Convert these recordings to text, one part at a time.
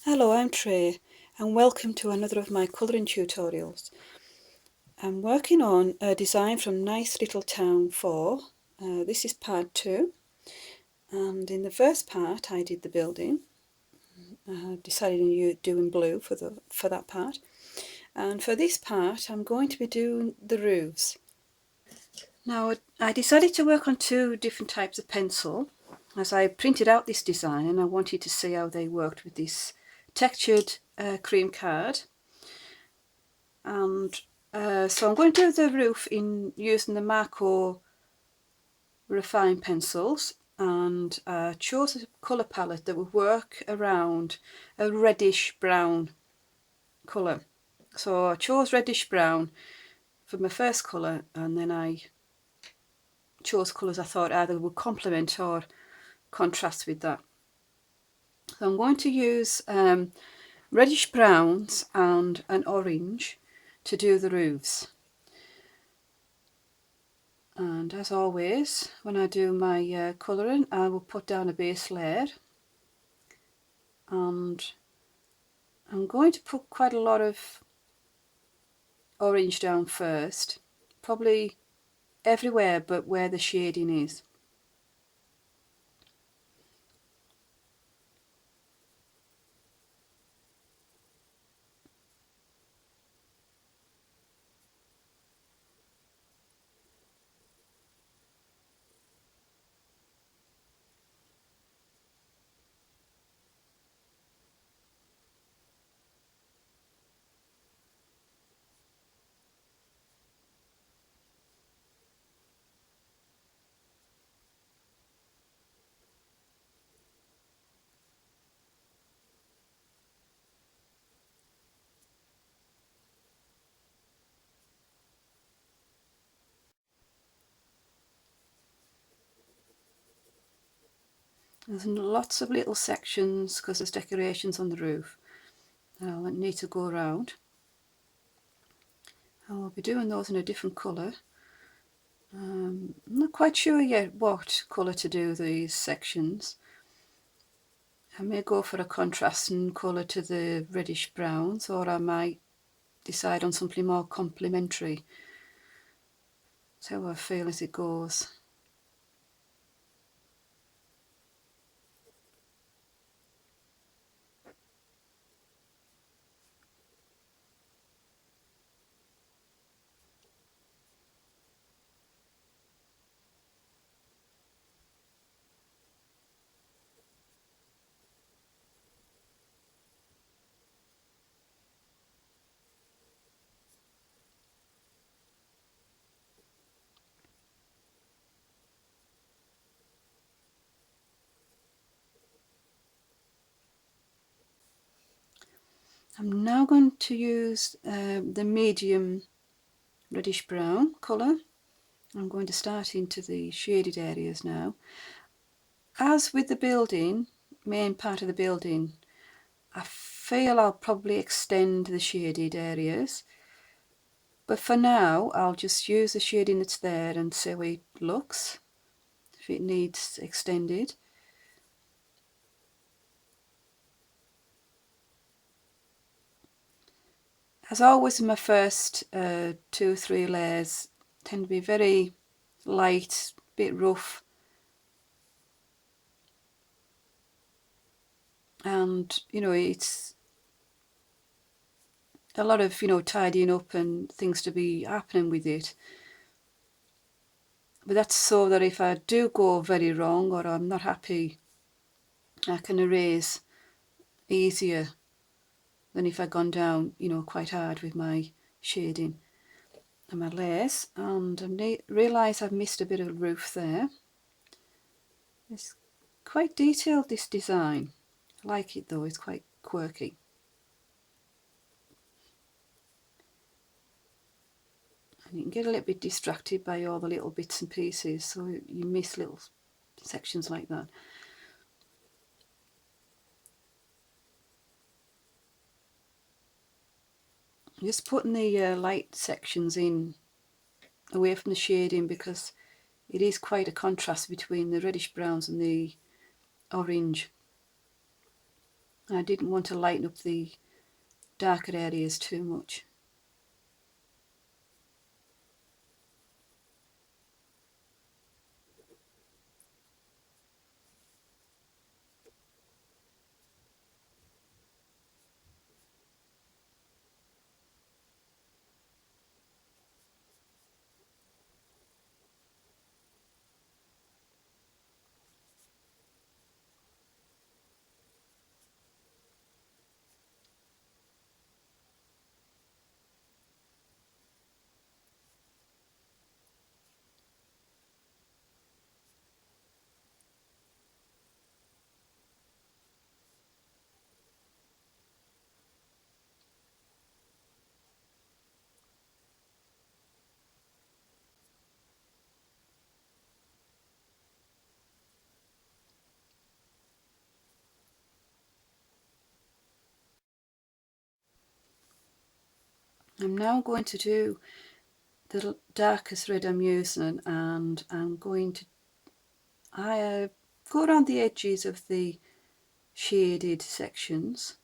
Hello, I'm Trey and welcome to another of my colouring tutorials. I'm working on a design from Nice Little Town 4. This is part 2, and in the first part I did the building. I decided on doing blue for that part, and for this part I'm going to be doing the roofs. Now I decided to work on two different types of pencil as I printed out this design and I wanted to see how they worked with this textured cream card. And so I'm going to do the roof using the Marco Refine pencils, and chose a colour palette that would work around a reddish brown colour. So I chose reddish brown for my first colour, and then I chose colours I thought either would complement or contrast with that. So I'm going to use reddish browns and an orange to do the roofs. And as always, when I do my colouring, I will put down a base layer, and I'm going to put quite a lot of orange down first, probably everywhere but where the shading is. There's lots of little sections because there's decorations on the roof that I'll need to go around. I will be doing those in a different colour. I'm not quite sure yet what colour to do these sections. I may go for a contrasting colour to the reddish browns, or I might decide on something more complementary. That's how I feel as it goes. I'm now going to use the medium reddish brown colour. I'm going to start into the shaded areas now. As with the building, main part of the building, I feel I'll probably extend the shaded areas, but for now I'll just use the shading that's there and see how it looks, if it needs extended. As always, in my first 2 or 3 layers tend to be very light, bit rough, and it's a lot of tidying up and things to be happening with it. But that's so that if I do go very wrong or I'm not happy, I can erase easier than if I'd gone down quite hard with my shading and my layers. And I realise I've missed a bit of roof there. It's quite detailed, this design. I like it though, it's quite quirky. And you can get a little bit distracted by all the little bits and pieces, so you miss little sections like that. Just putting the light sections in away from the shading, because it is quite a contrast between the reddish browns and the orange. I didn't want to lighten up the darker areas too much. I'm now going to do the darkest red I'm using, and I'm going to go around the edges of the shaded sections.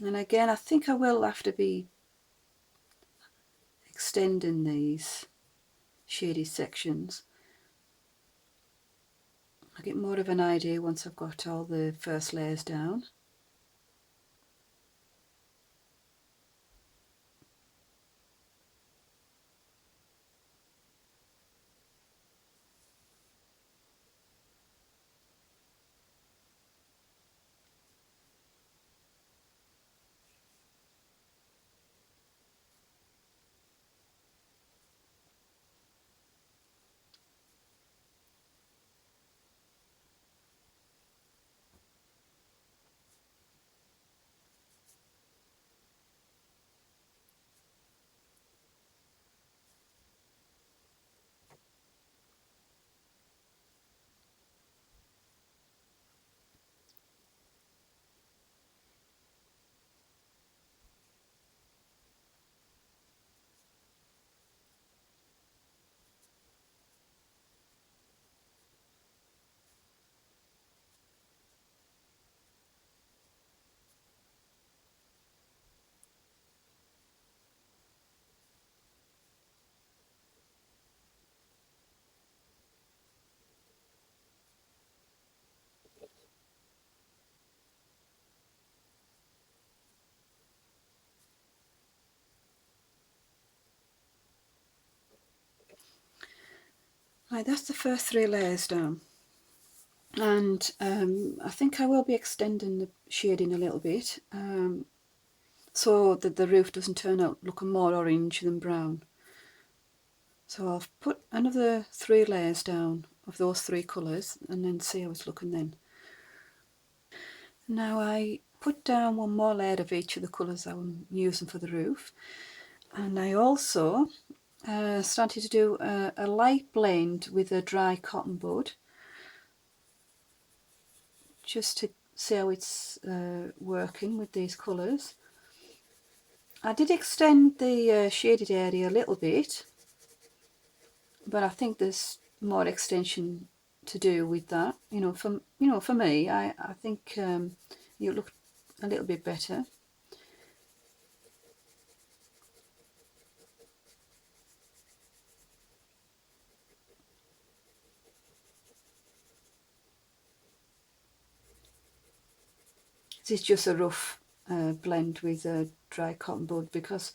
And again, I think I will have to be extending these shaded sections. I get more of an idea once I've got all the first layers down. Right, that's the first 3 layers down. And I think I will be extending the shading a little bit, so that the roof doesn't turn out looking more orange than brown. So I'll put another 3 layers down of those 3 colours and then see how it's looking then. Now I put down one more layer of each of the colours I'm using for the roof, and I also started to do a light blend with a dry cotton bud, just to see how it's working with these colours. I did extend the shaded area a little bit, but I think there's more extension to do with that. For me, I think you look a little bit better. This is just a rough blend with a dry cotton bud, because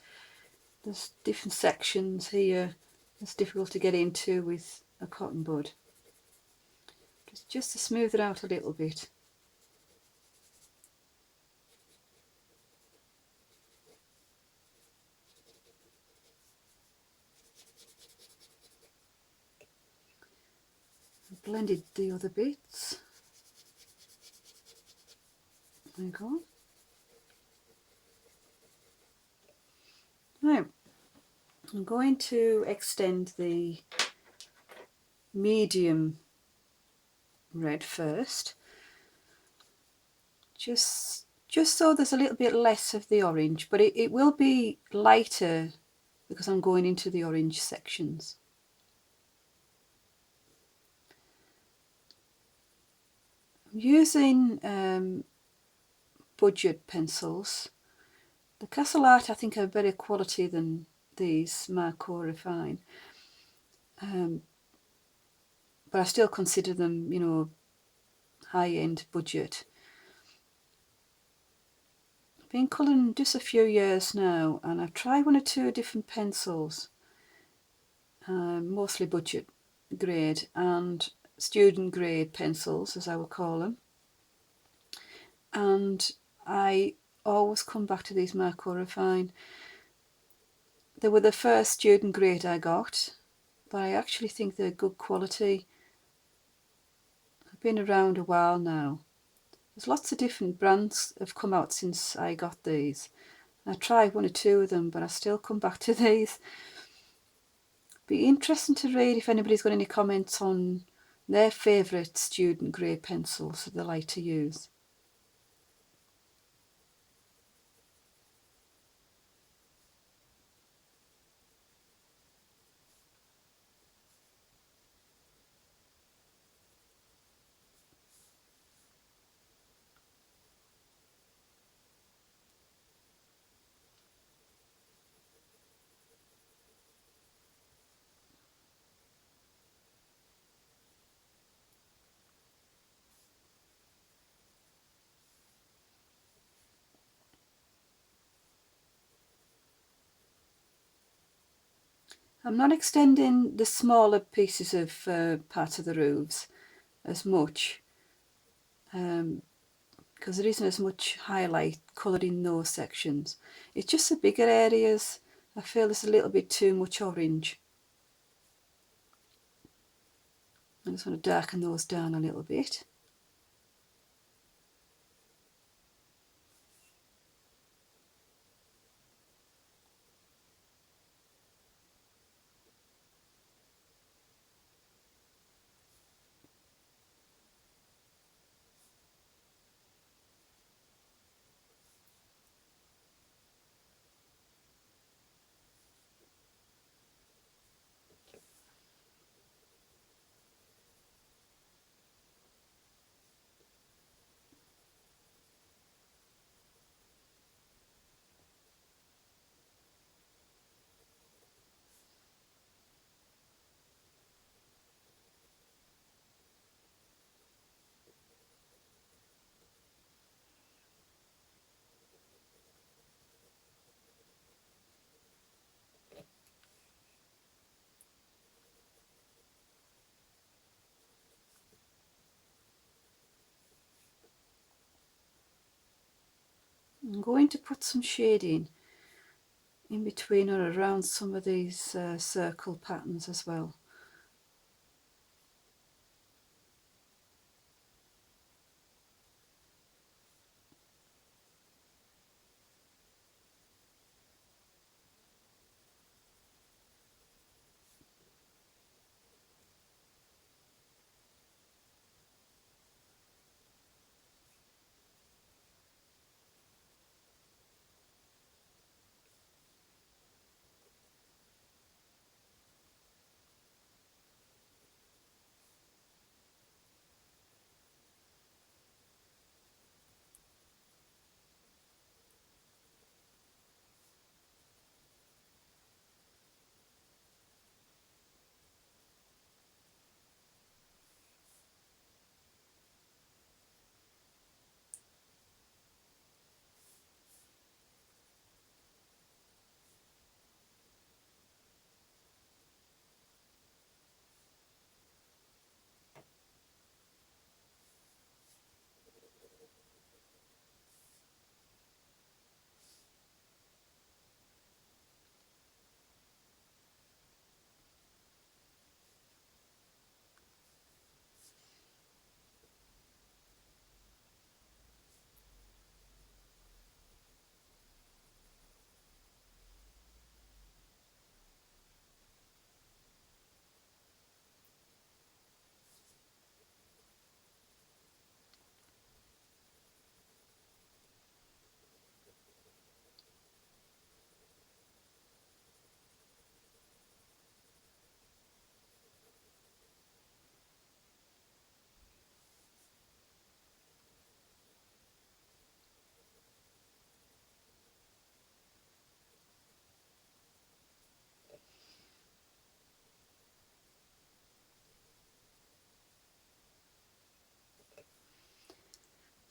there's different sections here it's difficult to get into with a cotton bud. Just to smooth it out a little bit. I blended the other bits. There you go. Now, I'm going to extend the medium red first, just so there's a little bit less of the orange, but it will be lighter because I'm going into the orange sections. I'm using budget pencils. The Castle Art I think are better quality than these Marco Refine, but I still consider them, you know, high-end budget. I've been colouring just a few years now, and I've tried one or two different pencils, mostly budget grade and student grade pencils, as I will call them, and I always come back to these Marco Refine. They were the first student grade I got, but I actually think they're good quality. I've been around a while now. There's lots of different brands have come out since I got these. I tried one or two of them, but I still come back to these. Be interesting to read if anybody's got any comments on their favourite student grade pencils that they like to use. I'm not extending the smaller pieces of part of the roofs as much, because there isn't as much highlight coloured in those sections. It's just the bigger areas. I feel there's a little bit too much orange. I just want to darken those down a little bit. I'm going to put some shading in between or around some of these circle patterns as well.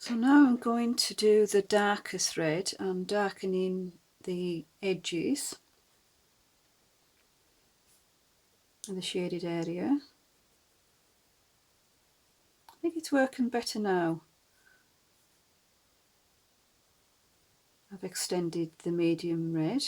So now I'm going to do the darkest red and darkening the edges and the shaded area. I think it's working better now. I've extended the medium red.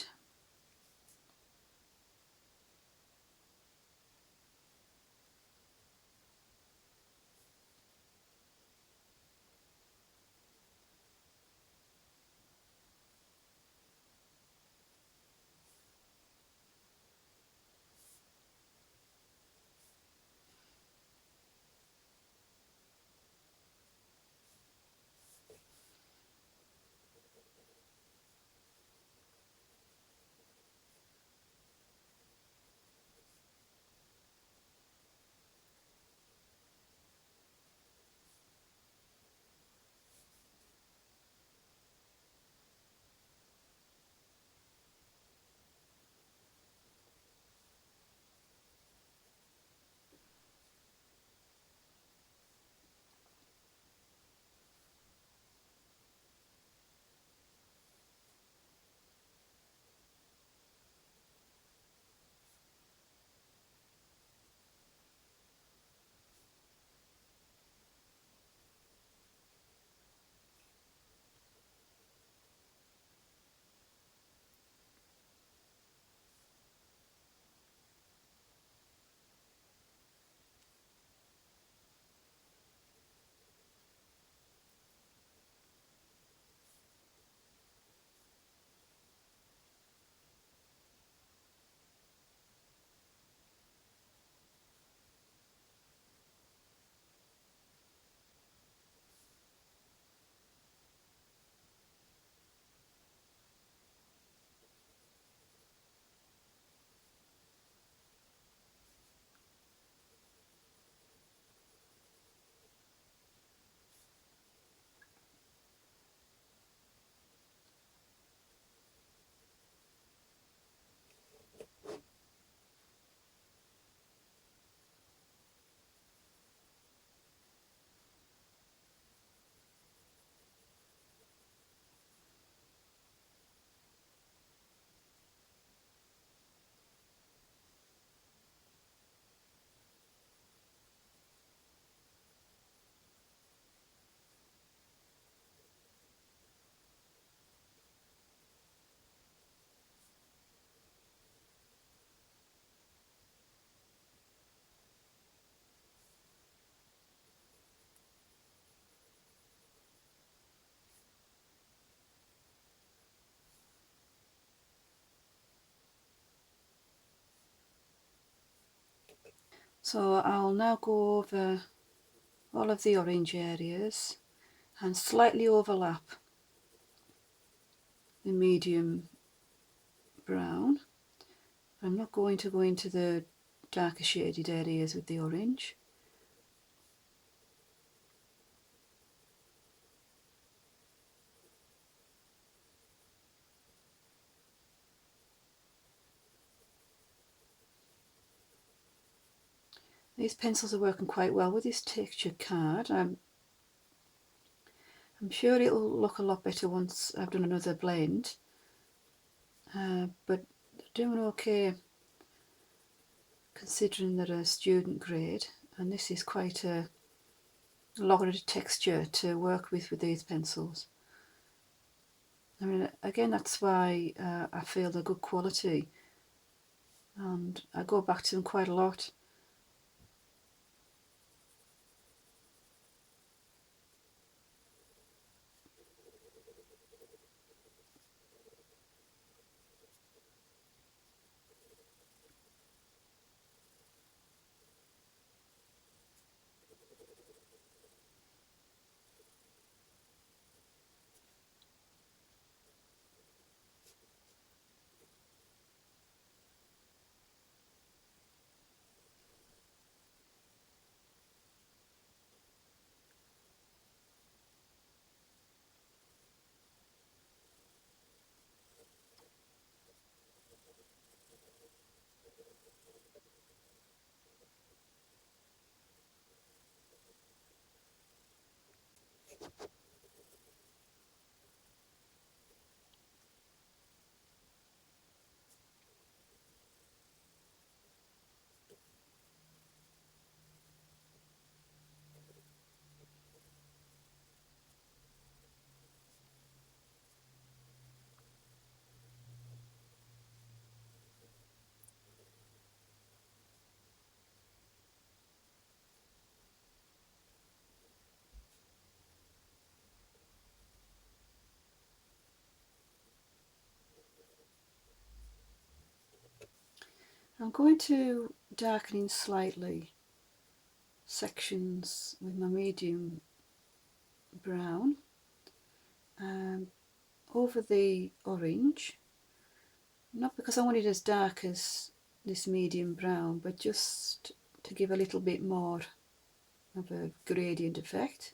So I'll now go over all of the orange areas and slightly overlap the medium brown. I'm not going to go into the darker shaded areas with the orange. These pencils are working quite well with this textured card. I'm sure it'll look a lot better once I've done another blend, but they're doing okay considering they're a student grade, and this is quite a lot of texture to work with these pencils. I mean, again, that's why I feel they're good quality, and I go back to them quite a lot. I'm going to darken in slightly sections with my medium brown over the orange, not because I want it as dark as this medium brown, but just to give a little bit more of a gradient effect.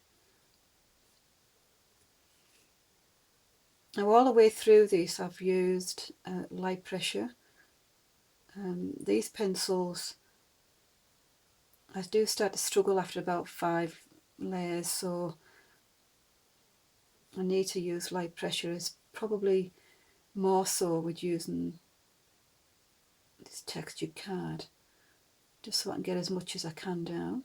Now all the way through this I've used light pressure. These pencils, I do start to struggle after about 5 layers, so I need to use light pressure. It's probably more so with using this textured card, just so I can get as much as I can down.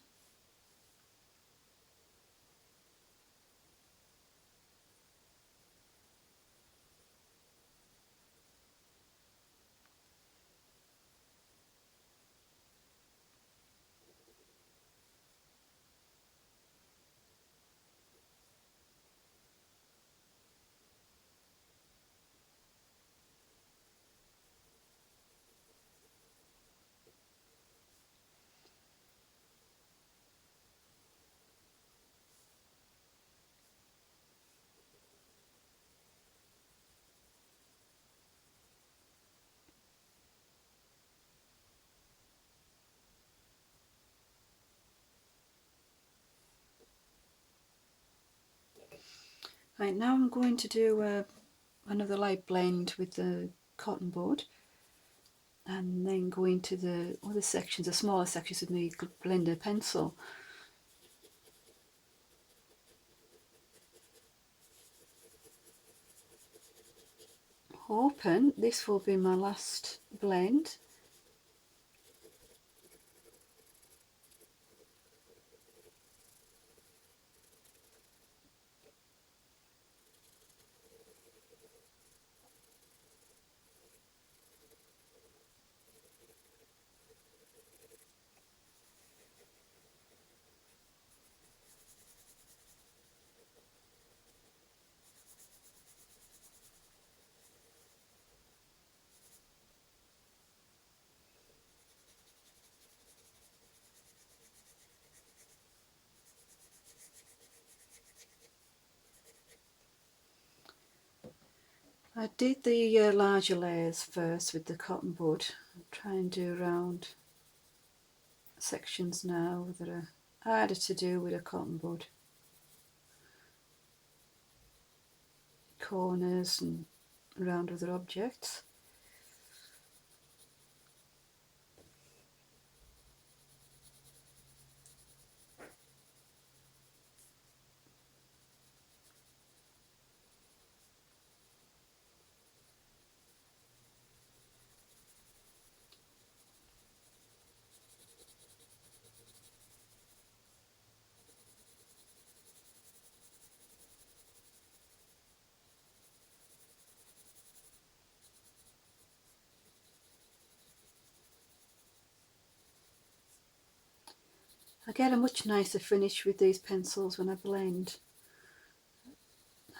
Right, now I'm going to do another light blend with the cotton bud, and then go into the other sections, the smaller sections of the blender pencil. Hoping this will be my last blend. I did the larger layers first with the cotton bud. I'll try and do around sections now that are harder to do with a cotton bud. Corners and around other objects. I get a much nicer finish with these pencils when I blend,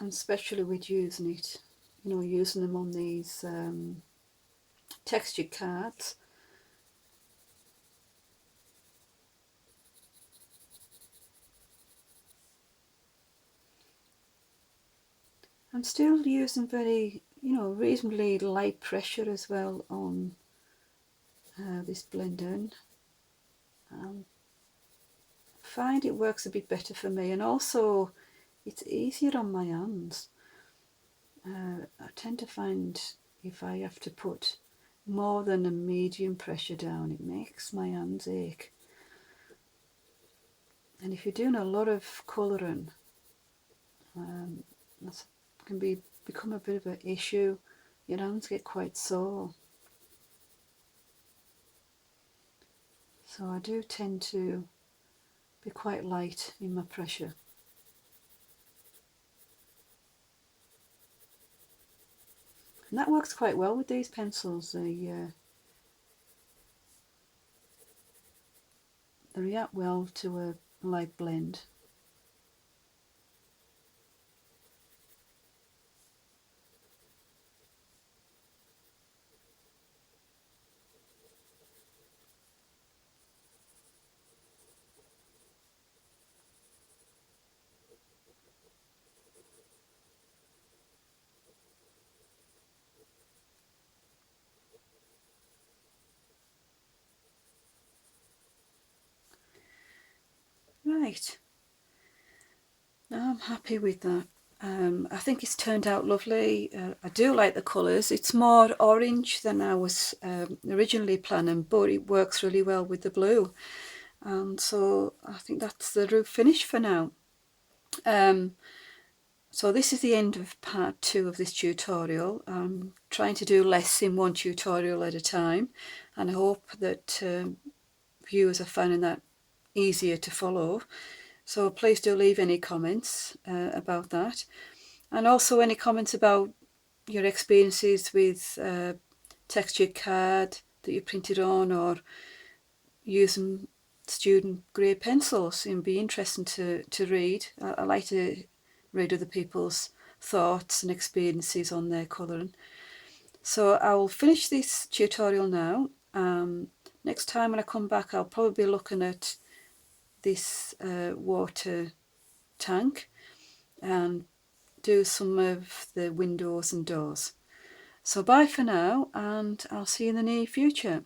and especially with using it, using them on these textured cards. I'm still using very, reasonably light pressure as well on this blender. I find it works a bit better for me, and also it's easier on my hands. I tend to find if I have to put more than a medium pressure down, it makes my hands ache. And if you're doing a lot of colouring, that can become a bit of an issue. Your hands get quite sore. So I do tend to be quite light in my pressure. And that works quite well with these pencils. They react well to a light blend. Right, now I'm happy with that. I think it's turned out lovely. I do like the colours. It's more orange than I was originally planning, but it works really well with the blue. And so I think that's the roof finish for now. So this is the end of part 2 of this tutorial. I'm trying to do less in one tutorial at a time, and I hope that viewers are finding that easier to follow. So please do leave any comments about that, and also any comments about your experiences with textured card that you printed on, or using student grade pencils. It'd be interesting to read. I like to read other people's thoughts and experiences on their colouring. So I will finish this tutorial now. Next time when I come back, I'll probably be looking at this water tank and do some of the windows and doors. So bye for now, and I'll see you in the near future.